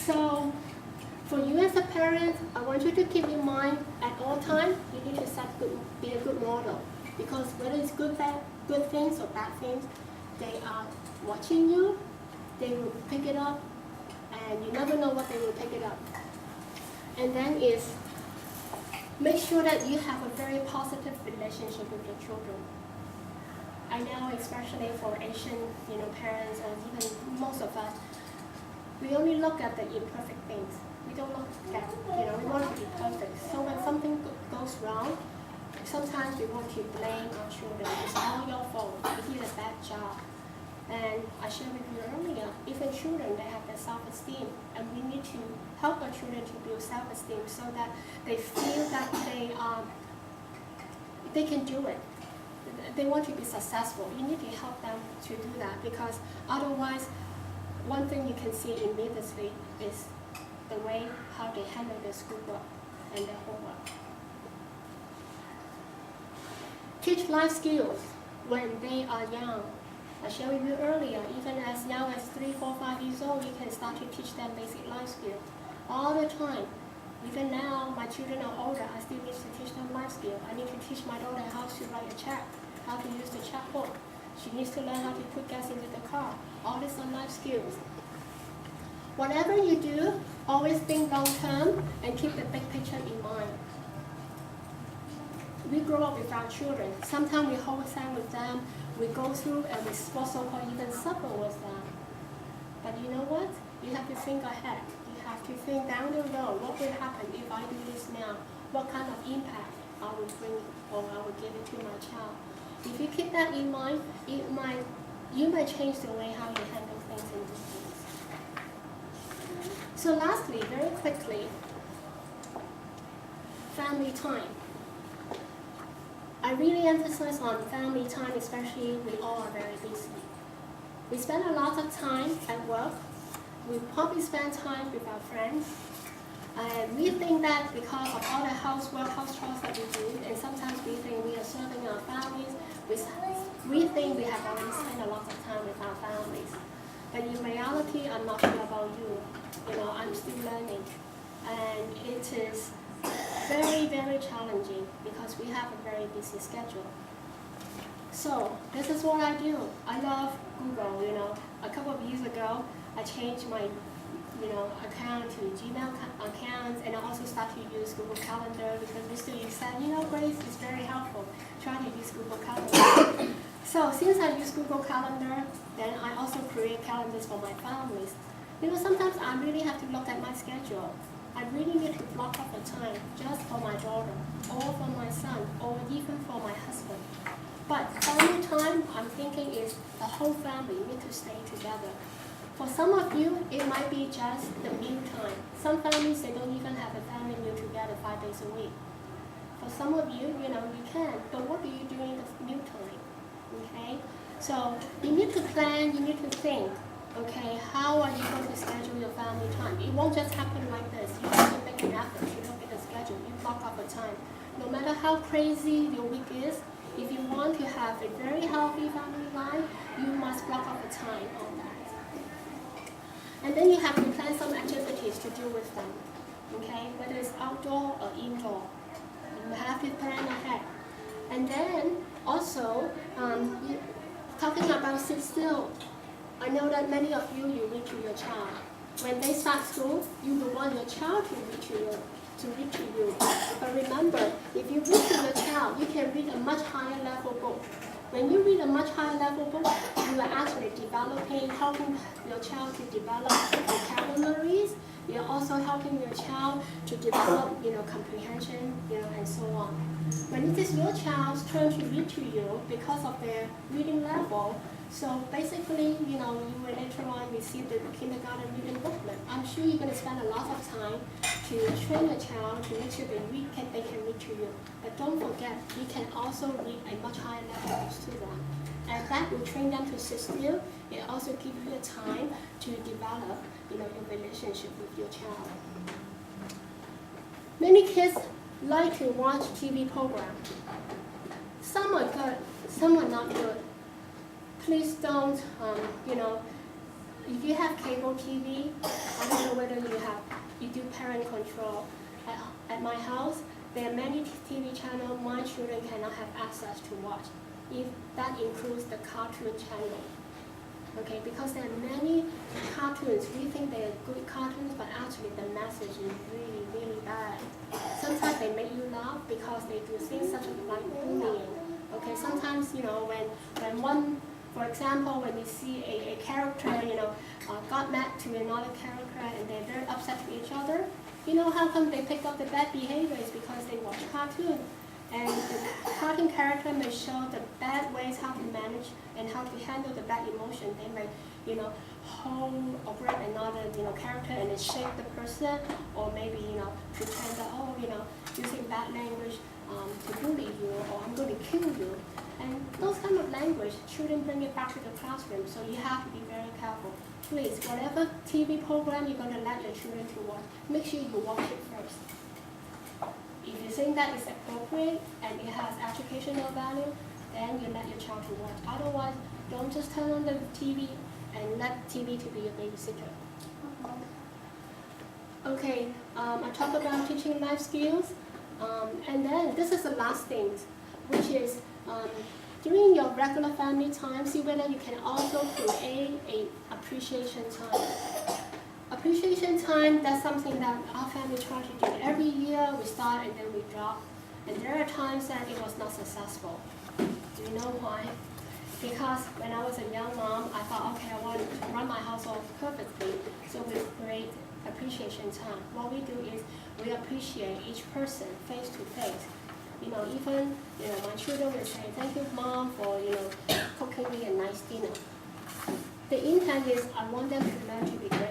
So for you as a parent, I want you to keep in mind at all times, you need to be a good model. Because whether it's good things or bad things, they are watching you, they will pick it up, and you never know what they will pick it up. And then is make sure that you have a very positive relationship with your children. I know, especially for Asian, parents, or even most of us, we only look at the imperfect things. We don't look at, we want to be perfect. So when something goes wrong, sometimes we want to blame our children. It's all your fault. You did a bad job. And I shared with you earlier, even children, they have their self-esteem. And we need to help our children to build self-esteem so that they feel that they can do it. They want to be successful. You need to help them to do that, because otherwise, one thing you can see immediately is the way how they handle their schoolwork and their homework. Teach life skills when they are young. I shared with you earlier, even as young as 3, 4, 5 years old, you can start to teach them basic life skills all the time. Even now, my children are older, I still need to teach them life skills. I need to teach my daughter how to write a check, how to use the checkbook. She needs to learn how to put gas into the car. All these are life skills. Whatever you do, always think long term and keep the big picture in mind. We grow up with our children. Sometimes we hold hands with them, we go through and we so-called even suffer with them. But you know what? You have to think ahead. You have to think down the road. What will happen if I do this now? What kind of impact I will bring or I will give it to my child? If you keep that in mind, you might change the way how you handle things in this case. So lastly, very quickly, family time. I really emphasize on family time, especially we all are very busy. We spend a lot of time at work. We probably spend time with our friends. And we think that because of all the housework, house chores that we do, and sometimes we think we are serving our families, we think we have already spent a lot of time with our families. But in reality, I'm not sure about you. I'm still learning. And it is very, very challenging because we have a very busy schedule. So this is what I do. I love Google. A couple of years ago, I changed my account to Gmail account, and I also started to use Google Calendar because Mr. Yu said, Grace, it's very helpful. Try to use Google Calendar. So since I use Google Calendar, then I also create calendars for my families. Sometimes I really have to look at my schedule. I really need to block off a time just for my daughter, or for my son, or even for my husband. But family time, I'm thinking, is the whole family need to stay together. For some of you, it might be just the meal time. Some families, they don't even have a family meal together 5 days a week. For some of you, you can, but what do you do in the meal time? Okay? So you need to plan, you need to think, okay, how are you going to schedule your family time? It won't just happen like this. You have to make an effort to look at the schedule. You block off a time. No matter how crazy your week is, if you want to have a very healthy family life, you must block off a time on that. And then you have to plan some activities to do with them, okay? Whether it's outdoor or indoor. You have to plan ahead. And then also, talking about sit still. I know that many of you read to your child. When they start school, you will want your child to read to you. But remember, if you read to your child, you can read a much higher level book. When you read a much higher level book, you are actually helping your child to develop vocabularies. You're also helping your child to develop, comprehension, and so on. When it is your child's turn to read to you because of their reading level, so basically, you will later on receive the kindergarten reading booklet. I'm sure you're going to spend a lot of time to train your child to make sure they can read to you. But don't forget, you can also read a much higher level books to them. And that will train them to sit still. It also gives you a time to develop, your relationship with your child. Many kids like to watch TV programs. Some are good, some are not good. Please don't, if you have cable TV, I don't know whether you parent control. At my house, there are many TV channels my children cannot have access to watch, if that includes the cartoon channel. Okay, because there are many cartoons, we think they are good cartoons, but actually the message is really, really bad. Sometimes they make you laugh because they do things such as like bullying. Okay, sometimes, when one, for example, when we see a character, got mad to another character and they're very upset to each other, how come they pick up the bad behaviors? Because they watch cartoon. And the cartoon character may show the bad ways how to manage and how to handle the bad emotion. They may, hold or grab another, character and then shake the person, or maybe, pretend that, using bad language to bully you, or I'm going to kill you. And those kind of language, children bring it back to the classroom, so you have to be very careful. Please, whatever TV program you're going to let your children to watch, make sure you watch it first. If you think that is appropriate and it has educational value, then you let your child to watch. Otherwise, don't just turn on the TV and let TV to be your babysitter. Okay, I talked about teaching life skills, and then this is the last thing, which is during your regular family time, see whether you can also create an appreciation time. Appreciation time, that's something that our family tries to do. Every year we start and then we drop. And there are times that it was not successful. Do you know why? Because when I was a young mom, I thought, okay, I want to run my household perfectly. So we create appreciation time. What we do is we appreciate each person face to face. Even my children will say, thank you, Mom, for cooking me a nice dinner. The intent is I want them to learn to be grateful.